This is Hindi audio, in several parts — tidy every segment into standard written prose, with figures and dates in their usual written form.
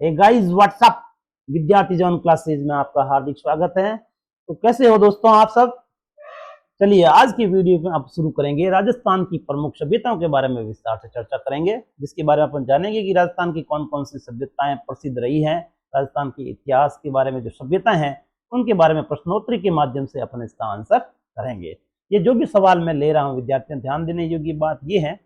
गाइस व्हाट्सअप विद्यार्थी जॉन क्लासेज में आपका हार्दिक स्वागत है। तो कैसे हो दोस्तों आप सब। चलिए आज की वीडियो में आप शुरू करेंगे राजस्थान की प्रमुख सभ्यताओं के बारे में विस्तार से चर्चा करेंगे, जिसके बारे में अपन जानेंगे कि राजस्थान की कौन कौन सी सभ्यताएं प्रसिद्ध रही हैं। राजस्थान के इतिहास के बारे में जो सभ्यताएं हैं उनके बारे में प्रश्नोत्तरी के माध्यम से अपन इसका आंसर करेंगे। ये जो भी सवाल मैं ले रहा हूँ विद्यार्थियों ध्यान देने योग्य बात यह है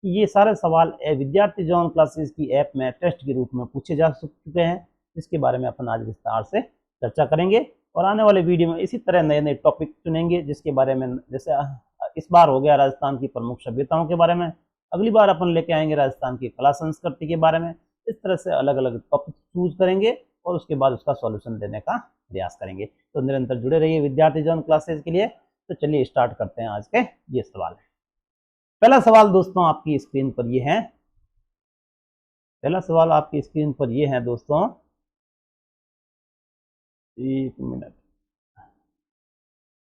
कि ये सारे सवाल विद्यार्थी जॉन क्लासेस की ऐप में टेस्ट के रूप में पूछे जा चुके हैं, जिसके बारे में अपन आज विस्तार से चर्चा करेंगे और आने वाले वीडियो में इसी तरह नए नए टॉपिक चुनेंगे, जिसके बारे में जैसे इस बार हो गया राजस्थान की प्रमुख सभ्यताओं के बारे में, अगली बार अपन लेके आएंगे राजस्थान की कला संस्कृति के बारे में। इस तरह से अलग अलग टॉपिक चूज करेंगे और उसके बाद उसका सॉल्यूशन देने का प्रयास करेंगे। तो निरंतर जुड़े रहिए विद्यार्थी जॉन क्लासेस के लिए। तो चलिए स्टार्ट करते हैं आज के ये सवाल। पहला सवाल दोस्तों आपकी स्क्रीन पर ये है, पहला सवाल आपकी स्क्रीन पर ये है दोस्तों, एक मिनट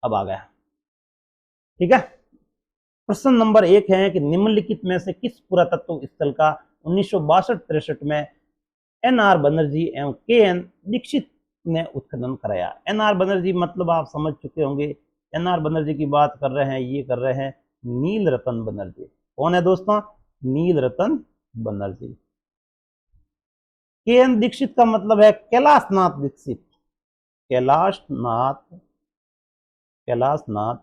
अब आ गया, ठीक है। प्रश्न नंबर 1 है कि निम्नलिखित में से किस पुरातत्व स्थल का 1962-63 में NR बनर्जी एवं KN दीक्षित ने उत्खनन कराया। NR बनर्जी मतलब आप समझ चुके होंगे, NR बनर्जी की बात कर रहे हैं, ये कर रहे हैं नील रतन बनर्जी। कौन है दोस्तों? नील रतन बनर्जी। KN दीक्षित का मतलब है कैलाशनाथ दीक्षित, कैलाशनाथ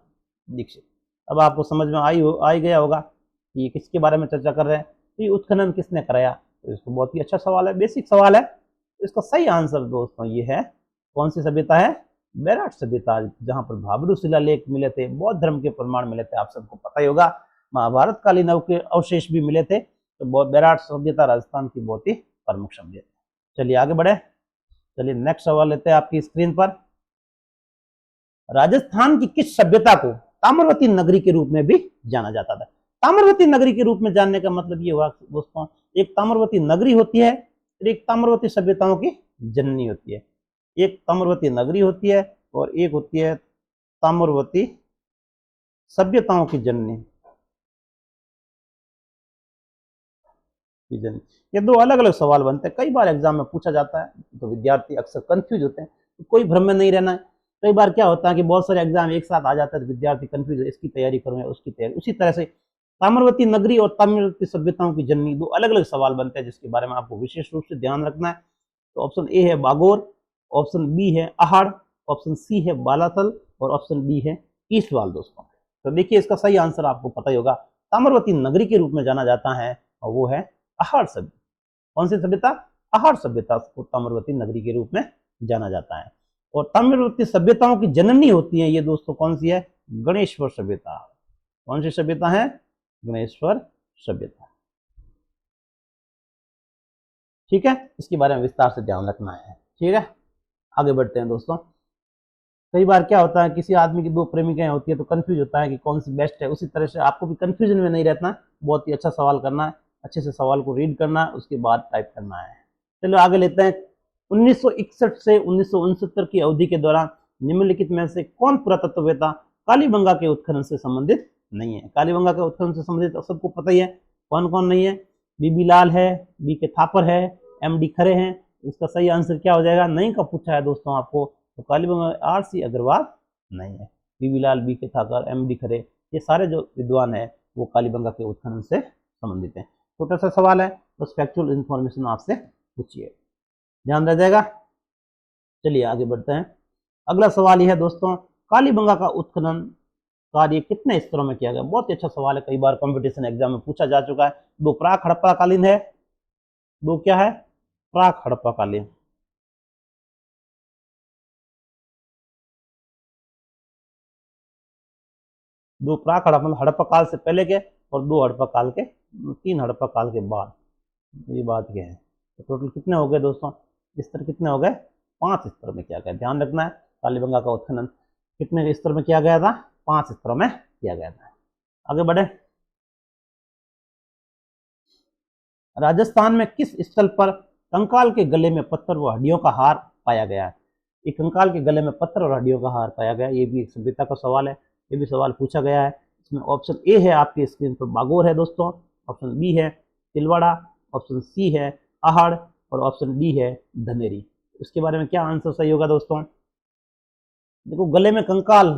दीक्षित। अब आपको समझ में आई गया होगा कि ये किसके बारे में चर्चा कर रहे हैं। तो ये उत्खनन किसने कराया? तो इसको बहुत ही अच्छा सवाल है, बेसिक सवाल है। इसका सही आंसर दोस्तों ये है, कौन सी सभ्यता है? बेराट सभ्यता, जहां पर भाबरू शिलालेख मिले थे, बौद्ध धर्म के प्रमाण मिले थे, आप सबको पता ही होगा। महाभारत कालीन अवशेष भी मिले थे। तो बेराट सभ्यता राजस्थान की बहुत ही प्रमुख सभ्यता। चलिए आगे बढ़े। चलिए नेक्स्ट सवाल लेते हैं आपकी स्क्रीन पर। राजस्थान की किस सभ्यता को ताम्रवती नगरी के रूप में भी जाना जाता था? ताम्रवती नगरी के रूप में जानने का मतलब ये हुआ दोस्तों, एक ताम्रवती नगरी होती है, एक ताम्रवती सभ्यताओं की जननी होती है। एक ताम्रवती नगरी होती है और एक होती है ताम्रवती सभ्यताओं की जननी। ये दो अलग अलग सवाल बनते हैं, कई बार एग्जाम में पूछा जाता है, तो विद्यार्थी अक्सर कंफ्यूज होते हैं। तो कोई भ्रम में नहीं रहना है। कई बार क्या होता है कि बहुत सारे एग्जाम एक साथ आ जाते हैं, तो विद्यार्थी कंफ्यूज है, इसकी तैयारी करूँ या उसकी तैयारी। उसी तरह से ताम्रवती नगरी और ताम्रवती सभ्यताओं की जननी दो अलग अलग सवाल बनते हैं, जिसके बारे में आपको विशेष रूप से ध्यान रखना है। तो ऑप्शन ए है बागोर, ऑप्शन बी है अहाड़, ऑप्शन सी है बालाथल और ऑप्शन डी है ईसवाल दोस्तों। तो देखिए इसका सही आंसर आपको पता ही होगा, ताम्रवती नगरी के रूप में जाना जाता है और वो है अहाड़ सभ्यता। कौन सी सभ्यता? अहाड़ सभ्यता को ताम्रवती नगरी के रूप में जाना जाता है। और ताम्रवती सभ्यताओं की जननी होती है ये दोस्तों, कौन सी है? गणेश्वर सभ्यता। कौन सी सभ्यता है? गणेश्वर सभ्यता। ठीक है, इसके बारे में विस्तार से ध्यान रखना है। ठीक है, आगे बढ़ते हैं दोस्तों। कई बार क्या होता है, किसी आदमी की दो प्रेमिकाएं होती है तो कंफ्यूज होता है कि कौन सी बेस्ट है। उसी तरह से आपको भी कंफ्यूजन में नहीं रहना है, बहुत ही अच्छा सवाल करना है, अच्छे से सवाल को रीड करना है, उसके बाद टाइप करना है। चलो आगे लेते हैं। 1961 से 1969 की अवधि के दौरान निम्नलिखित में से कौन पुरातत्ववेत्ता कालीबंगा के उत्खनन से संबंधित नहीं है? कालीबंगा के उत्खनन से संबंधित सबको पता ही है, कौन कौन नहीं है? बीबी लाल है, BK थापर है, MD खरे हैं। इसका सही आंसर क्या हो जाएगा? नहीं का पूछा है दोस्तों आपको, तो कालीबंगा RC अग्रवाल नहीं है। बीबी लाल, BK थापर, MD खरे, ये सारे जो विद्वान है वो कालीबंगा के उत्खनन से संबंधित है। छोटा सा सवाल है, बस फैक्चुअल इंफॉर्मेशन आपसे पूछिए, ध्यान रह जाएगा। चलिए आगे बढ़ते हैं। अगला सवाल यह है दोस्तों, कालीबंगा का उत्खनन कार्य कितने स्तरों में किया गया? बहुत ही अच्छा सवाल है, कई बार कंपटीशन एग्जाम में पूछा जा चुका है। दो प्राक हड़प्पा कालीन है, दो क्या है? प्राक हड़प्पा कालीन। दो प्राक हड़प्पा काल से पहले के और दो हड़प्पा काल के, 3 हड़प्पा काल के बाद। ये बात क्या है? तो टोटल कितने हो गए दोस्तों? स्तर कितने हो गए? 5 स्तर में किया गया। ध्यान रखना है, कालीबंगा का उत्खनन कितने स्तर में किया गया था? 5 स्तरों में किया गया था। आगे बढ़े। राजस्थान में किस स्थल पर कंकाल के गले में पत्थर व हड्डियों का हार पाया गया है? ये कंकाल के गले में पत्थर और हड्डियों का हार पाया गया, ये भी एक सभ्यता का सवाल है, ये भी सवाल पूछा गया है। इसमें ऑप्शन ए है आपकी स्क्रीन पर बागोर है दोस्तों, ऑप्शन बी है तिलवाड़ा, ऑप्शन सी है अहाड़ और ऑप्शन डी है धनेरी। इसके बारे में क्या आंसर सही होगा दोस्तों? देखो गले में कंकाल,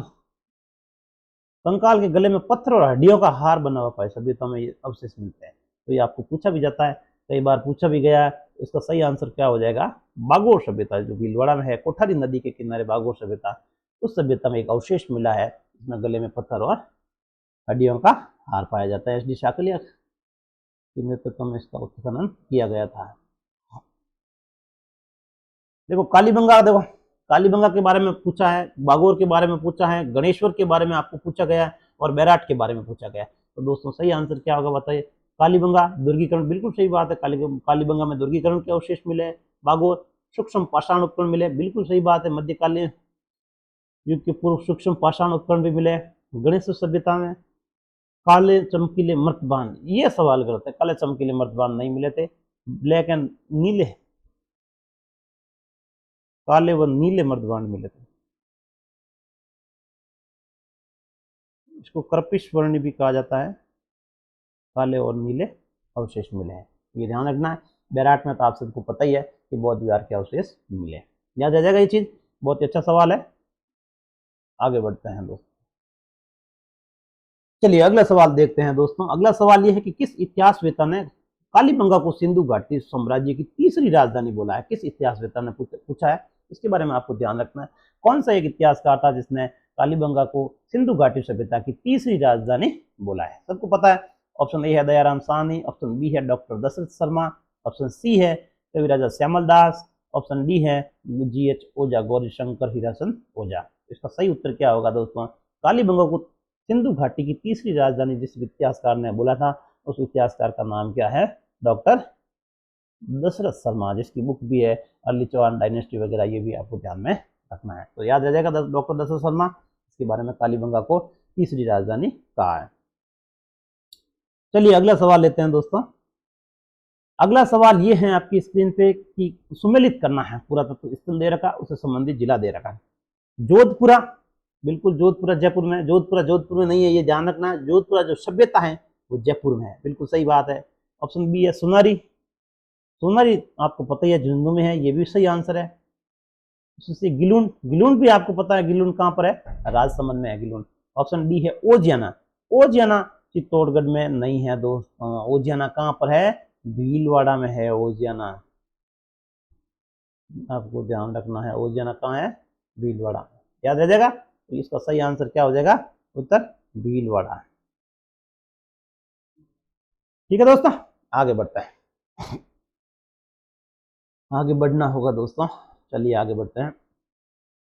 कंकाल के गले में पत्थर और हड्डियों का हार बना हुआ पाए सभ्यता में ये अवशेष मिलते हैं। तो ये आपको पूछा भी जाता है, कई बार पूछा भी गया है। इसका सही आंसर क्या हो जाएगा? बागोर सभ्यता, जो भीलवाड़ा में है, कोठारी नदी के किनारे बागोर सभ्यता, उस सभ्यता में एक अवशेष मिला है जिसमें गले में पत्थर और हड्डियों का हार पाया जाता है। एस डी शाकलिया के नेतृत्व में इसका उत्खनन किया गया था। देखो कालीबंगा, देखो कालीबंगा के बारे में पूछा है, बागोर के बारे में पूछा है, गणेश्वर के बारे में आपको पूछा गया है और बैराट के बारे में पूछा गया है। तो दोस्तों सही आंसर क्या होगा बताइए? कालीबंगा दुर्गीकरण, बिल्कुल सही बात है। कालीबंगा में दुर्गीकरण के अवशेष मिले। बागोर सूक्ष्म पाषाण उपकरण मिले, बिल्कुल सही बात है। मध्यकालीन युग के पूर्व सूक्ष्म पाषाण उपकरण भी मिले। गणेश सभ्यता में काले चमकीले मर्तबान, ये सवाल गलत है, काले चमकीले मर्तबान नहीं मिले थे। ब्लैक एंड नीले, काले व नीले मर्तबान मिले थे। इसको कर्पिश वर्णी भी कहा जाता है। काले और नीले अवशेष मिले हैं, ये ध्यान रखना है। बैराट में तो आप सबको पता ही है कि बौद्ध विहार के अवशेष मिले। याद आ जाएगा ये चीज, बहुत ही अच्छा सवाल है। आगे बढ़ते हैं दोस्तों, चलिए अगला सवाल देखते हैं दोस्तों। अगला सवाल यह है कि किस इतिहासवेत्ता ने कालीबंगा को सिंधु घाटी साम्राज्य की तीसरी राजधानी बोला है? किस इतिहासवेत्ता ने पूछा है, इसके बारे में आपको ध्यान रखना है। कौन सा एक इतिहासकार था जिसने कालीबंगा को सिंधु घाटी सभ्यता की तीसरी राजधानी बोला है? सबको पता है। ऑप्शन ए है दयाराम साहनी, ऑप्शन बी है doctor Dashrath Sharma, option C है कविराजा श्यामल दास, ऑप्शन डी है GH ओझा, गौरी शंकर हीराचंद ओझा। इसका सही उत्तर क्या होगा दोस्तों? कालीबंगा को सिंधु घाटी की तीसरी राजधानी जिस इतिहासकार ने बोला था, उस इतिहासकार का नाम क्या है? डॉक्टर दशरथ शर्मा, जिसकी बुक भी है अर्ली चौहान डायनेस्टी वगैरह, ये भी आपको ध्यान में रखना है। तो याद रह जाएगा डॉक्टर दशरथ शर्मा, इसके बारे में कालीबंगा को तीसरी राजधानी कहा है। चलिए अगला सवाल लेते हैं दोस्तों। अगला सवाल ये है आपकी स्क्रीन पे कि सुमेलित करना है, पुरातत्व स्थल दे रखा, उससे संबंधित जिला दे रखा है। जोधपुरा, बिल्कुल जोधपुरा जयपुर में, जोधपुर में नहीं है, ये ध्यान रखना है। जोधपुरा जो सभ्यता है वो जयपुर में है, बिल्कुल सही बात है। ऑप्शन बी है सोनारी, सोनारी आपको पता ही है झुंझुनू में है, ये भी सही आंसर है। उससे गिलून, गिलून भी आपको पता है, गिलून कहाँ पर है? राजसमंद में है गिलून। ऑप्शन डी है ओजियाना, ओजियाना चित्तौड़गढ़ में नहीं है दोस्तों। ओजियाना कहाँ पर है? भीलवाड़ा में है ओजियाना, आपको ध्यान रखना है। ओजियाना कहाँ है? भीलवाड़ा में, याद रह जाएगा। तो इसका सही आंसर क्या हो जाएगा? उत्तर भीलवाड़ा। ठीक है दोस्तों, आगे बढ़ते हैं। आगे बढ़ना होगा दोस्तों, चलिए आगे बढ़ते हैं।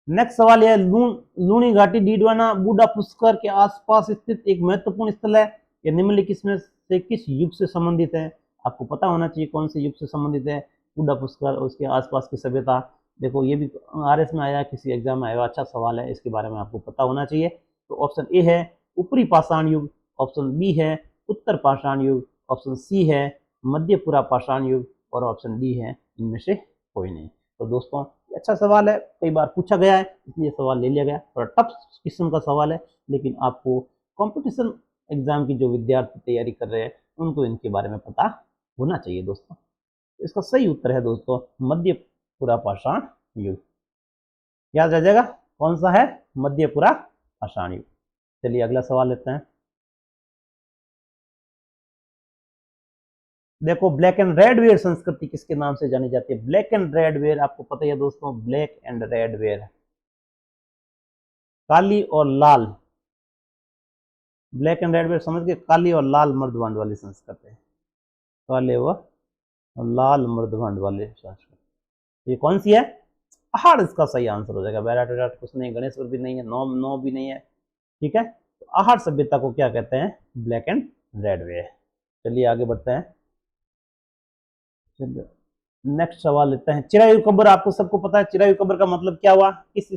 नेक्स्ट सवाल यह लूणी घाटी डीडवाना बूढ़ा पुष्कर के आसपास स्थित एक महत्वपूर्ण स्थल है। यह निम्नलिखित में से किस युग से संबंधित है? आपको पता होना चाहिए कौन से युग से संबंधित है बूढ़ा पुष्कर और उसके आसपास की सभ्यता। देखो ये भी RS में आया, किसी एग्जाम में आया, अच्छा सवाल है, इसके बारे में आपको पता होना चाहिए। तो ऑप्शन ए है ऊपरी पाषाण युग, ऑप्शन बी है उत्तर पाषाण युग, ऑप्शन सी है मध्यपुरा पाषाण युग और ऑप्शन डी है इनमें से कोई नहीं। तो दोस्तों अच्छा सवाल है, कई बार पूछा गया है इसलिए सवाल ले लिया गया। थोड़ा टफ किस्म का सवाल है, लेकिन आपको कंपटीशन एग्जाम की जो विद्यार्थी तैयारी कर रहे हैं उनको इनके बारे में पता होना चाहिए दोस्तों। इसका सही उत्तर है दोस्तों मध्यपुरा पाषाण युग, याद रह जाएगा कौन सा है? मध्यपुरा पाषाण युग। चलिए अगला सवाल लेते हैं। देखो ब्लैक एंड रेड वेयर संस्कृति किसके नाम से जानी जाती है? ब्लैक एंड रेड वेयर आपको पता ही है दोस्तों, ब्लैक एंड रेड वेयर, काली और लाल, ब्लैक एंड रेड वेयर समझ के, काली और लाल मर्दभांड वाली संस्कृति, काले व लाल मर्दभांड वाले संस्कृति, ये कौन सी है? पहाड़ इसका सही आंसर हो जाएगा। बैराट वैराट कुछ नहीं, गणेश्वर भी नहीं है, नो भी नहीं है। ठीक है, तो आहार सभ्यता को क्या कहते हैं? Black and red ware. चलिए आगे बढ़ते हैं। नेक्स्ट सवाल लेते हैं। चिरायु कब्र आपको सबको पता है, चिरायु कब्र का मतलब क्या हुआ? किस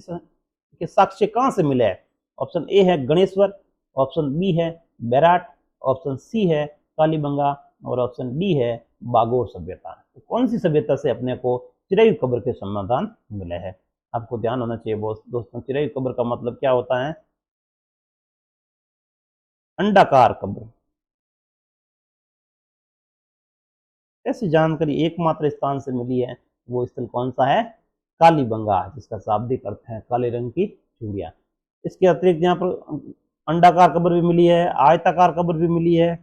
के साक्ष्य कहां से मिले हैं? ऑप्शन ए है गणेश्वर, ऑप्शन बी है बैराट, ऑप्शन सी है कालीबंगा और ऑप्शन डी है बागोर सभ्यता। तो कौन सी सभ्यता से अपने को चिरायु कब्र के समाधान मिले हैं? आपको ध्यान होना चाहिए दोस्तों, चिरायु कब्र का मतलब क्या होता है? अंडाकार कब्र, ऐसी जानकारी एकमात्र स्थान से मिली है, वो स्थल कौन सा है? कालीबंगा, जिसका शाब्दिक अर्थ है काले रंग की चूड़ियां। इसके अतिरिक्त यहाँ पर अंडाकार कब्र भी मिली है, आयताकार कब्र भी मिली है,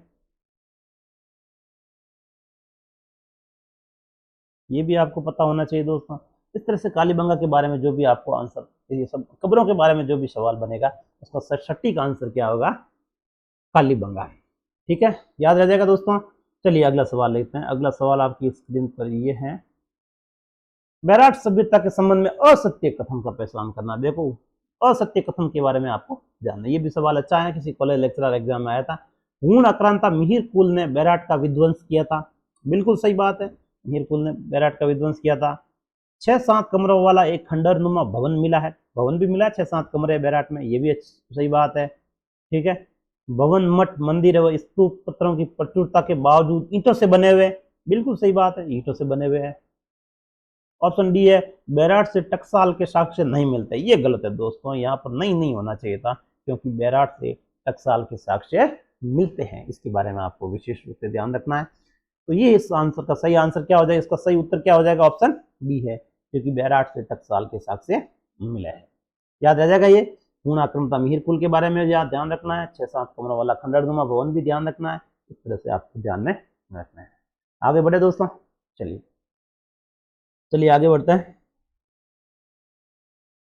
ये भी आपको पता होना चाहिए दोस्तों। इस तरह से कालीबंगा के बारे में जो भी आपको आंसर, ये सब कब्रों के बारे में जो भी सवाल बनेगा उसका सटीक आंसर क्या होगा? कालीबंगा। ठीक है, याद रह जाएगा दोस्तों। चलिए अगला सवाल लेते हैं। अगला सवाल आपकी स्क्रीन पर ये है, बैराट सभ्यता के संबंध में असत्य कथन का पहचान करना। देखो, असत्य कथन के बारे में आपको जानना। ये भी सवाल अच्छा है, किसी कॉलेज लेक्चरर एग्जाम में आया था। हूण आक्रांता मिहिर कुल ने बैराट का विध्वंस किया था। बिल्कुल सही बात है, मिहिर कुल ने बैराट का विध्वंस किया था। 6-7 कमरों वाला एक खंडहरनुमा भवन मिला है, भवन भी मिला है 6-7 कमरे बैराट में, ये भी सही बात है। ठीक है, भवन, मठ, मंदिर व स्तूप पत्थरों की प्रचुरता के बावजूद ईंटों से बने हुए, बिल्कुल सही बात है, ईंटों से बने हुए हैं। ऑप्शन डी है, बैराट से टकसाल के साक्ष्य नहीं मिलते। ये गलत है दोस्तों, यहाँ पर नहीं होना चाहिए था, क्योंकि बैराट से टकसाल के साक्ष्य मिलते हैं। इसके बारे में आपको विशेष रूप से ध्यान रखना है। तो ये इस आंसर का सही आंसर क्या हो जाएगा? इसका सही उत्तर क्या हो जाएगा? ऑप्शन डी है, क्योंकि बैराट से टकसाल के साक्ष्य मिले हैं। याद रह जाएगा ये। हूण आक्रांता मिहिर कुल के बारे में याद ध्यान रखना है। 6-7 कमरों वाला खंडहरनुमा भवन भी ध्यान रखना है। इस तरह से आपको ध्यान में रखना है। आगे बढ़े दोस्तों, चलिए आगे बढ़ते हैं।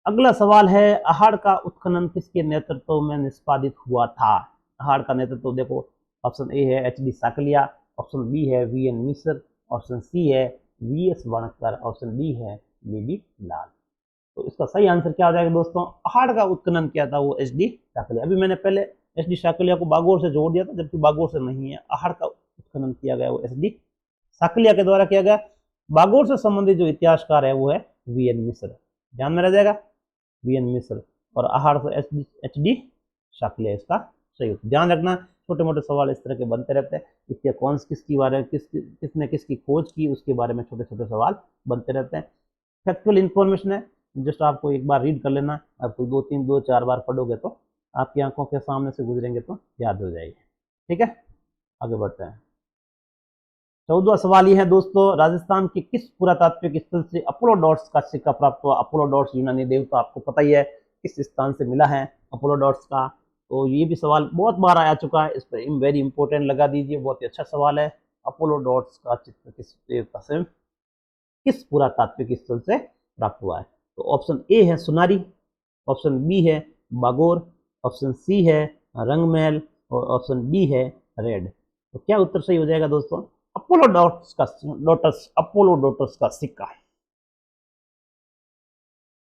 अगला सवाल है, अहाड़ का उत्खनन किसके नेतृत्व में निष्पादित हुआ था? अहाड़ का नेतृत्व देखो, ऑप्शन ए है H D Sankalia, option B है वी एन मिश्र, ऑप्शन सी है V S Vankar, option D है बीबी लाल। तो इसका सही आंसर क्या हो जाएगा दोस्तों? अहाड़ का उत्खनन किया था वो एच डी साकलिया। अभी मैंने पहले एच डी साकलिया को बागोर से जोड़ दिया था, जबकि बागोर से नहीं है। अहाड़ का उत्खनन किया गया वो एच डी साकलिया के द्वारा किया गया। बागोर से संबंधित जो इतिहासकार है वो है वी एन मिश्र, ध्यान में रह जाएगा, वी एन मिश्र। और अहाड़ से एच डी साकलिया इसका सही उत्तर। ध्यान रखना, छोटे मोटे सवाल इस तरह के बनते रहते हैं। इसके कौन किसकी बारे में किसने किसकी खोज की उसके बारे में छोटे छोटे सवाल बनते रहते हैं। फैक्चुअल इन्फॉर्मेशन है, जस्ट आपको एक बार रीड कर लेना। आपको 2-3-2-4 बार पढ़ोगे तो आपकी आंखों के सामने से गुजरेंगे तो याद हो जाएगी। ठीक है, आगे बढ़ते हैं। 14वां सवाल ये है दोस्तों, राजस्थान के किस पुरातात्विक स्थल से अपोलो डॉट्स का सिक्का प्राप्त हुआ? अपोलो डॉट्स यूनानी देवता, आपको पता ही है किस स्थान से मिला है अपोलो डॉट्स का। तो ये भी सवाल बहुत बार आ चुका है, इस पर वेरी इंपॉर्टेंट लगा दीजिए, बहुत ही अच्छा सवाल है। अपोलो डॉट्स का चित्र किस देवता से, किस पुरातात्विक स्थल से प्राप्त हुआ है? तो ऑप्शन ए है सुनारी, ऑप्शन बी है बागोर, ऑप्शन सी है रंगमहल, और ऑप्शन डी है रेड। तो क्या उत्तर सही हो जाएगा दोस्तों? अपोलो डॉट्स का सिक्का।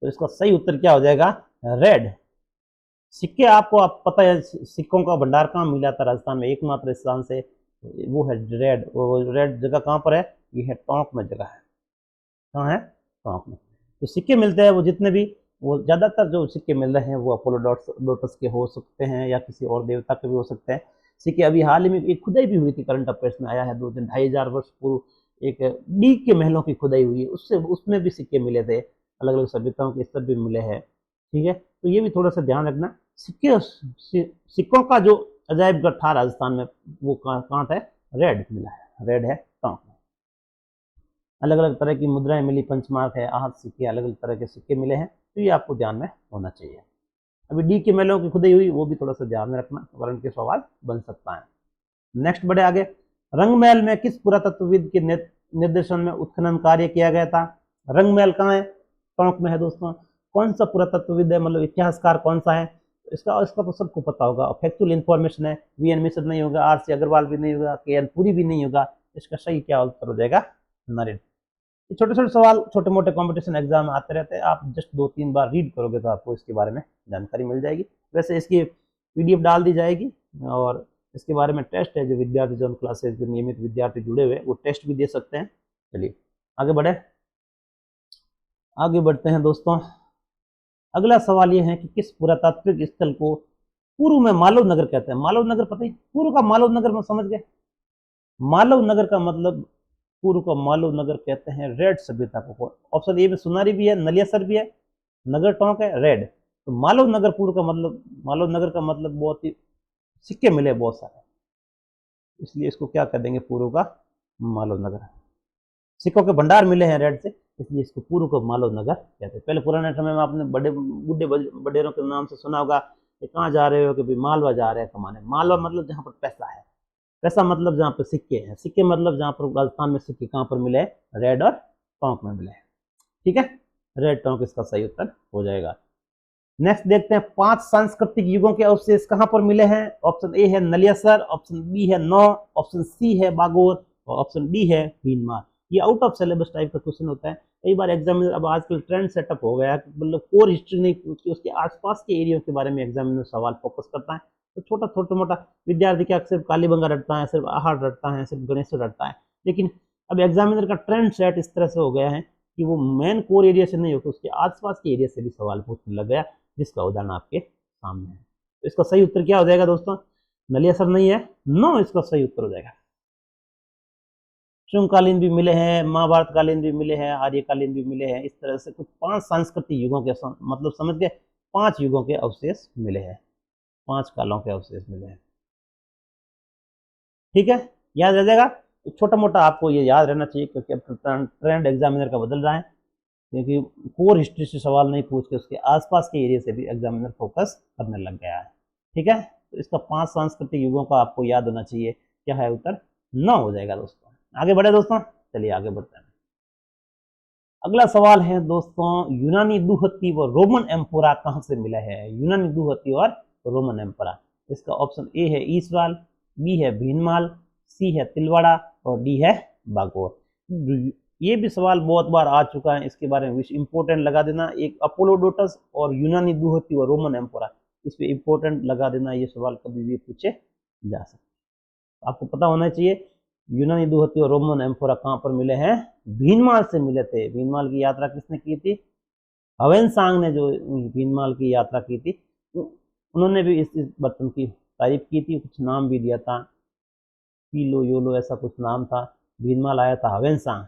तो इसका सही उत्तर क्या हो जाएगा? रेड। सिक्के आपको आप पता है, सिक्कों का भंडार कहाँ मिला था राजस्थान में? एकमात्र स्थान से, वो है रेड। वो रेड जगह कहाँ पर है? ये है टोंक में जगह है। कहाँ है? टोंक में। तो सिक्के मिलते हैं वो जितने भी, वो ज़्यादातर जो सिक्के मिल रहे हैं वो अपोलो डॉट्स के हो सकते हैं, या किसी और देवता के भी हो सकते हैं। सिक्के अभी हाल ही में एक खुदाई भी हुई थी, करंट अफेयर्स में आया है, 2-2.5 वर्ष पूर्व एक डी के महलों की खुदाई हुई है, उससे उसमें भी सिक्के मिले थे, अलग अलग सभ्यताओं के स्तर भी मिले हैं। ठीक है, तो ये भी थोड़ा सा ध्यान रखना। सिक्कों का जो अजायबघर था राजस्थान में, वो कहाँ था? रेड मिला है, रेड है टोंक में। अलग अलग तरह की मुद्राएं मिली, पंचमार्क है, आहत सिक्के, अलग अलग तरह के सिक्के मिले हैं, तो ये आपको ध्यान में होना चाहिए। अभी डी के महलों की खुदाई हुई, वो भी थोड़ा सा ध्यान में रखना, करंट के सवाल बन सकता है। नेक्स्ट बढ़े आगे। रंगमहल में किस पुरातत्वविद के निर्देशन में उत्खनन कार्य किया गया था? रंगमहल कहाँ है? टोंक में है दोस्तों। कौन सा पुरातत्वविद है, मतलब इतिहासकार कौन सा है? इसका तो सबको पता होगा, फैक्चुअल इन्फॉर्मेशन है। वी एन मिश्र नहीं होगा, आर सी अग्रवाल भी नहीं होगा, के एन पुरी भी नहीं होगा। इसका सही क्या उत्तर हो जाएगा? नरेन। छोटे छोटे सवाल छोटे मोटे कंपटीशन एग्जाम में आते रहते हैं, आप जस्ट 2-3 बार रीड करोगे तो आपको इसके बारे में जानकारी मिल जाएगी। वैसे इसकी पीडीएफ डाल दी जाएगी, और इसके बारे में टेस्ट है, जो विद्यार्थी जो क्लासेज के नियमित विद्यार्थी जुड़े हुए वो टेस्ट भी दे सकते हैं। चलिए आगे बढ़ते हैं दोस्तों। अगला सवाल ये है कि किस पुरातात्विक स्थल को पूर्व में मालव नगर कहते हैं? मालव नगर पता ही, पूर्व का मालव नगर में समझ गए। मालव नगर का मतलब, पूर्व का मालव नगर कहते हैं रेड सभ्यता को। ऑप्शन ए में सुनारी भी है, नलियासर भी है, नगर टोंक है, रेड। तो मालव नगर पूर्व का मतलब, मालव नगर का मतलब बहुत ही सिक्के मिले बहुत सारे, इसलिए इसको क्या कह देंगे? पूर्व का मालव नगर। सिक्कों के भंडार मिले हैं रेड से, इसलिए इसको पूर्व को मालव नगर कहते हैं। पहले पुराने समय में आपने बड़े बुढ़े बडेरों के नाम से सुना होगा कि कहाँ जा रहे हो, कि भाई मालवा जा रहे हैं कमाने। मालवा मतलब जहाँ पर पैसा है, पैसा मतलब जहाँ पर सिक्के हैं, सिक्के मतलब जहाँ पर राजस्थान में सिक्के कहाँ पर मिले, रेड और टोंक में मिले। ठीक है, रेड टोंक इसका सही उत्तर हो जाएगा। नेक्स्ट देखते हैं 5 सांस्कृतिक युगों के अवशेष कहां पर मिले हैं। ऑप्शन ए है नलियासर, ऑप्शन बी है नौ, ऑप्शन सी है बागोर और ऑप्शन डी है भीनमार। ये आउट ऑफ सिलेबस टाइप का क्वेश्चन होता है। कई बार एग्जामिनर, अब आजकल ट्रेंड सेटअप हो गया है, मतलब कोर हिस्ट्री नहीं पूछ के उसके आसपास के एरिया के बारे में एग्जामिनर सवाल फोकस करता है। तो छोटा मोटा विद्यार्थी क्या सिर्फ कालीबंगा रटता है, सिर्फ आहार रटता है, सिर्फ गणेश रटता है। लेकिन अब एग्जामिनर का ट्रेंड सेट इस तरह से हो गया है कि वो मेन कोर एरिया से नहीं होकर उसके आसपास के एरिया से भी सवाल पूछने लग गया, जिसका उदाहरण आपके सामने है। तो इसका सही उत्तर क्या हो जाएगा दोस्तों, नलियासर नहीं है, नो इसका सही उत्तर हो जाएगा। शुंगकालीन भी मिले हैं, महाभारत कालीन भी मिले हैं, आर्यकालीन भी मिले हैं। इस तरह से कुछ 5 सांस्कृतिक युगों के मतलब समझ गए, 5 युगों के अवशेष मिले हैं, 5 कालों के अवशेष मिले हैं। ठीक है, याद रह जाएगा। तो छोटा मोटा आपको ये याद रहना चाहिए, क्योंकि अब ट्रेंड एग्जामिनर का बदल रहा है, क्योंकि कोर हिस्ट्री से सवाल नहीं पूछ के उसके आसपास के एरिया से भी एग्जामिनर फोकस करने लग गया है। ठीक है, तो इसका 5 सांस्कृतिक युगों का आपको याद होना चाहिए। क्या है उत्तर, 9 हो जाएगा दोस्तों। आगे बढ़े दोस्तों, चलिए आगे बढ़ते हैं। अगला सवाल है दोस्तों, यूनानी दुहत्ती व रोमन एम्पोरा कहां से मिला है। यूनानी दुहत्ती और रोमन एम्पोरा, इसका ऑप्शन ए है ईसवाल, बी है भीनमाल, सी है तिलवाड़ा और डी है बागोर। ये भी सवाल बहुत बार आ चुका है, इसके बारे में विश इंपोर्टेंट लगा देना। एक अपोलोडोटस और यूनानी दुहत्ती और रोमन एम्पोरा, इस पे इंपोर्टेंट लगा देना। ये सवाल कभी भी पूछे जा सकते, आपको पता होना चाहिए। यूनानी दुहत्ती और रोमन एम्पोरा कहाँ पर मिले हैं, भीनमाल से मिले थे। भीनमाल की यात्रा किसने की थी, ह्वेनसांग ने जो भीनमाल की यात्रा की थी, उन्होंने भी इस बर्तन की तारीफ की थी, कुछ नाम भी दिया था, पीलो योलो ऐसा कुछ नाम था। भीनमाल आया था ह्वेनसांग,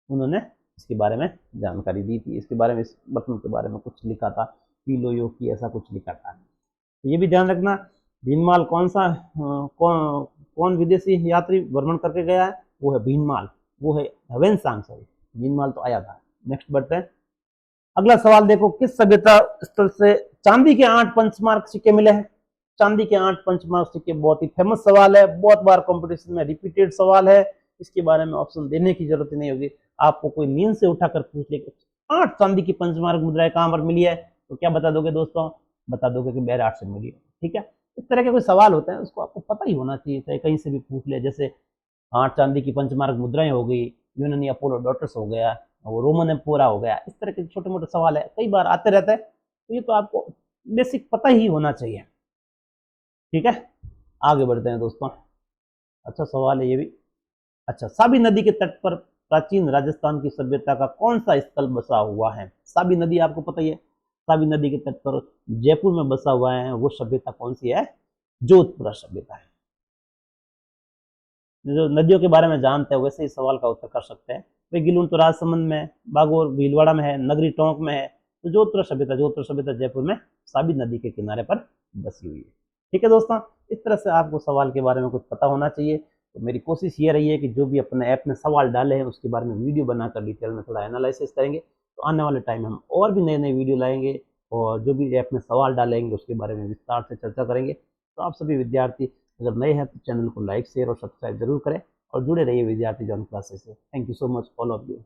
उन्होंने इसके बारे में जानकारी दी थी, इसके बारे में, इस बर्तन के बारे में कुछ लिखा था, पीलो यो की ऐसा कुछ लिखा था। तो ये भी ध्यान रखना, भीनमाल कौन विदेशी यात्री भ्रमण करके गया है, वो है भीनमाल, वो है ह्वेनसांग। सॉरी, भीनमाल तो आया था। नेक्स्ट बढ़ते हैं। अगला सवाल देखो, किस सभ्यता स्थल से चांदी के 8 पंचमार्क सिक्के मिले हैं। चांदी के 8 पंचमार्क सिक्के बहुत ही फेमस सवाल है, बहुत बार कंपटीशन में रिपीटेड सवाल है, इसके बारे में ऑप्शन देने की जरूरत नहीं होगी। आपको कोई नींद से उठाकर पूछ ले 8 चांदी की पंचमार्क मुद्राएं कहां पर मिली है, तो क्या बता दोगे दोस्तों, बता दोगे कि बैराट से मिली है। ठीक है, इस तरह के कोई सवाल होते हैं उसको आपको पता ही होना चाहिए, चाहे कहीं से भी पूछ ले। जैसे 8 चांदी की पंचमार्क मुद्राएं हो गई, यूनानी अपोलोडोटस हो गया, वो रोमन एम्पोरा हो गया, इस तरह के छोटे मोटे सवाल है, कई बार आते रहते हैं, तो ये तो आपको बेसिक पता ही होना चाहिए। ठीक है, आगे बढ़ते हैं दोस्तों। अच्छा सवाल है ये भी। अच्छा, साबी नदी के तट पर प्राचीन राजस्थान की सभ्यता का कौन सा स्थल बसा हुआ है। साबी नदी आपको पता ही है, साबी नदी के तट पर जयपुर में बसा हुआ है, वो सभ्यता कौन सी है, जोधपुरा सभ्यता है। जो नदियों के बारे में जानते हैं वैसे ही सवाल का उत्तर कर सकते हैं। भाई गिलून तो राजसमंद में, बागोर भीलवाड़ा में है, नगरी टोंक में है, तो जोधपुरा सभ्यता जयपुर में साबी नदी के किनारे पर बसी हुई है। ठीक है दोस्तों, इस तरह से आपको सवाल के बारे में कुछ पता होना चाहिए। तो मेरी कोशिश ये रही है कि जो भी अपने ऐप में सवाल डाले हैं उसके बारे में वीडियो बनाकर डिटेल में थोड़ा एनालिसिस करेंगे। तो आने वाले टाइम में हम और भी नए नए वीडियो लाएंगे, और जो भी ऐप में सवाल डालेंगे उसके बारे में विस्तार से चर्चा करेंगे। तो आप सभी विद्यार्थी अगर नए हैं तो चैनल को लाइक शेयर और सब्सक्राइब जरूर करें, और जुड़े रहिए विद्यार्थी जॉन क्लासेस से। Thank you so much all of you.